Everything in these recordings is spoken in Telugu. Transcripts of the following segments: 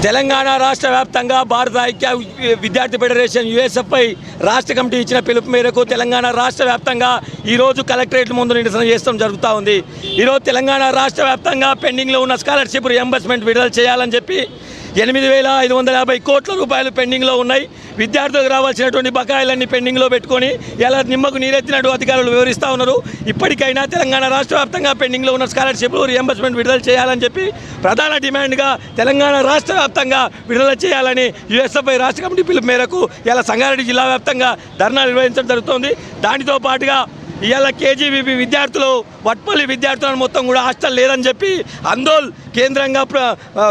తెలంగాణ రాష్ట్ర వ్యాప్తంగా భారత ఐక్య విద్యార్థి ఫెడరేషన్ యుఎస్ఎఫ్ఐ రాష్ట్ర కమిటీ ఇచ్చిన పిలుపు మేరకు తెలంగాణ రాష్ట్ర వ్యాప్తంగా ఈరోజు కలెక్టరేట్ ముందు నిరసన చేస్తాం జరుగుతూ ఉంది. ఈరోజు తెలంగాణ రాష్ట్ర వ్యాప్తంగా పెండింగ్లో ఉన్న స్కాలర్షిప్ రియంబర్స్మెంట్ విడుదల చేయాలని చెప్పి 8,550 కోట్ల రూపాయలు పెండింగ్లో ఉన్నాయి. విద్యార్థులకు రావాల్సినటువంటి బకాయిలన్నీ పెండింగ్లో పెట్టుకొని ఇలా నిమ్మకు నీరెత్తినట్టు అధికారులు వివరిస్తూ ఉన్నారు. ఇప్పటికైనా తెలంగాణ రాష్ట్ర వ్యాప్తంగా పెండింగ్లో ఉన్న స్కాలర్షిప్లు రియంబర్స్మెంట్ విడుదల చేయాలని చెప్పి ప్రధాన డిమాండ్గా తెలంగాణ రాష్ట్ర వ్యాప్తంగా విడుదల చేయాలని యుఎస్ఎఫ్ఐ రాష్ట్ర కమిటీ పిలుపు మేరకు ఇలా సంగారెడ్డి జిల్లా వ్యాప్తంగా ధర్నా నిర్వహించడం జరుగుతోంది. దానితో పాటుగా ఇవాళ కేజీబీబీ విద్యార్థులు వట్పల్లి విద్యార్థులను మొత్తం కూడా హాస్టల్ లేదని చెప్పి అందోల్ కేంద్రంగా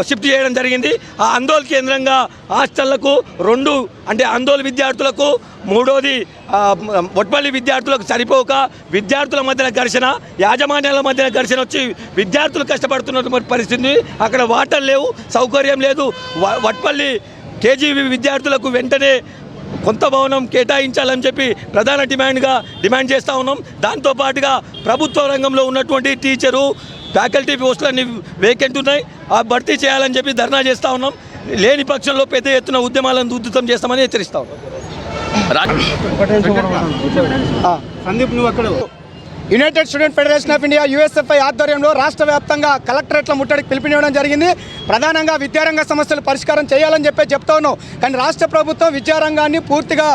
షిఫ్ట్ చేయడం జరిగింది. ఆ అందోల్ కేంద్రంగా హాస్టళ్లకు 2 అంటే అందోల్ విద్యార్థులకు, మూడోది వట్పల్లి విద్యార్థులకు సరిపోక విద్యార్థుల మధ్యన ఘర్షణ, యాజమాన్యాల మధ్యన ఘర్షణ వచ్చి విద్యార్థులు కష్టపడుతున్న పరిస్థితి. అక్కడ వాటర్ లేవు, సౌకర్యం లేదు. వట్పల్లి కేజీబీ విద్యార్థులకు వెంటనే కొంత భవనం కేటాయించాలని చెప్పి ప్రధాన డిమాండ్ చేస్తూ ఉన్నాం. దాంతోపాటుగా ప్రభుత్వ రంగంలో ఉన్నటువంటి టీచరు ఫ్యాకల్టీ పోస్టులన్నీ వేకెంట్ ఉన్నాయి, ఆ భర్తీ చేయాలని చెప్పి ధర్నా చేస్తూ ఉన్నాం. లేని పక్షంలో పెద్ద ఎత్తున ఉద్యమాలను ఉధృతం చేస్తామని హెచ్చరిస్తా ఉన్నాం. United student federation of India USFI ఆధ్వర్యంలో రాష్ట్ర వ్యాప్తంగా కలెక్టరేట్ల ముట్టడికి పిలుపునివ్వడం జరిగింది. ప్రధానంగా విద్యారంగ సమస్యలు పరిష్కారం చేయాలని చెప్తా ఉన్నాం. కానీ రాష్ట్ర ప్రభుత్వం విద్యారంగాన్ని పూర్తిగా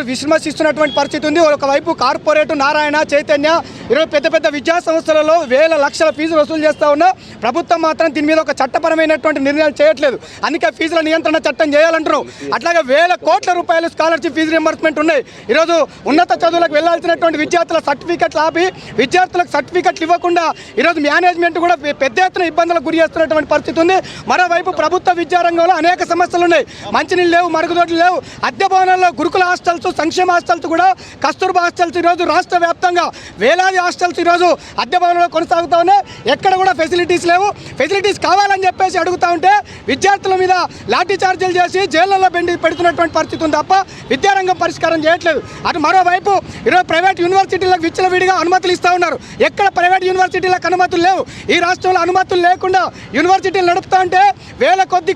విమర్శిస్తున్నటువంటి పరిస్థితి ఉంది. ఒకవైపు కార్పొరేట్ నారాయణ, చైతన్య ఈరోజు పెద్ద పెద్ద విద్యా సంస్థలలో వేల లక్షల ఫీజులు వసూలు చేస్తూ ఉన్నా ప్రభుత్వం మాత్రం దీని మీద ఒక చట్టపరమైనటువంటి నిర్ణయాలు చేయట్లేదు. అందుకే ఫీజుల నియంత్రణ చట్టం చేయాలంటున్నాం. అట్లాగే వేల కోట్ల రూపాయలు స్కాలర్షిప్ ఫీజు రింబర్స్మెంట్ ఉన్నాయి. ఈరోజు ఉన్నత చదువులకు వెళ్లాల్సినటువంటి విద్యార్థుల సర్టిఫికెట్లు ఆపి విద్యార్థులకు సర్టిఫికెట్లు ఇవ్వకుండా ఈరోజు మేనేజ్మెంట్ కూడా పెద్ద ఎత్తున ఇబ్బందులకు గురి చేస్తున్నటువంటి పరిస్థితి ఉంది. మరోవైపు ప్రభుత్వ విద్యారంగంలో అనేక సమస్యలు ఉన్నాయి. మంచినీళ్ళు లేవు, మరుగుదొడ్లు లేవు, అద్దె భవనాల్లో గురుకుల హాస్టల్స్, సంక్షేమ హాస్టల్స్ కూడా కస్తూర్బా హాస్టల్స్ ఈరోజు రాష్ట్ర వ్యాప్తంగా వేలాది హాస్టల్స్ ఈరోజు అద్దె భవనంలో కొనసాగుతూ ఉన్నాయి. ఎక్కడ కూడా ఫెసిలిటీస్ లేవు. ఫెసిలిటీస్ కావాలని చెప్పేసి అడుగుతూ ఉంటే విద్యార్థుల మీద లాఠీ చార్జీలు చేసి జైళ్లలో పెడుతున్నటువంటి పరిస్థితి ఉంది తప్ప విద్యారంగం పరిష్కారం చేయట్లేదు. అటు మరోవైపు ఈరోజు ప్రైవేట్ యూనివర్సిటీలకు విచ్చలవిడిగా అనుమతులు ఇస్తూ ఉన్నారు. ఎక్కడ ప్రైవేట్ యూనివర్సిటీలకు అనుమతులు లేవు. ఈ రాష్ట్రంలో అనుమతులు లేకుండా యూనివర్సిటీలు నడుపుతూ ఉంటే వేల కొద్ది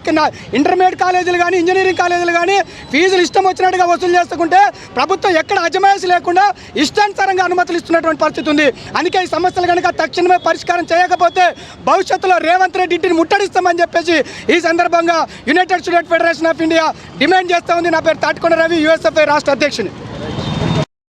ఇంటర్మీడియట్ కాలేజీలు కానీ ఇంజనీరింగ్ కాలేజీలు కానీ ఫీజులు ఇష్టం వచ్చినట్టుగా వసూలు చేస్తుంటే ప్రభుత్వం ఎక్కడ అజమాయిషి లేకుండా ఇష్టానుసారంగా అనుమతులు ఇస్తున్నటువంటి పరిస్థితి ఉంది. అందుకే ఈ సమస్యలు కనుక తక్షణమే పరిష్కారం చేయకపోతే భవిష్యత్తులో రేవంత్ రెడ్డి ఇంటిని ముట్టడిస్తామని చెప్పేసి ఈ సందర్భంగా United student federation of India demand చేస్తూ ఉంది. నా పేరు తాటికొండ రవి, యుఎస్ఎఫ్ఐ రాష్ట్ర అధ్యక్షుని.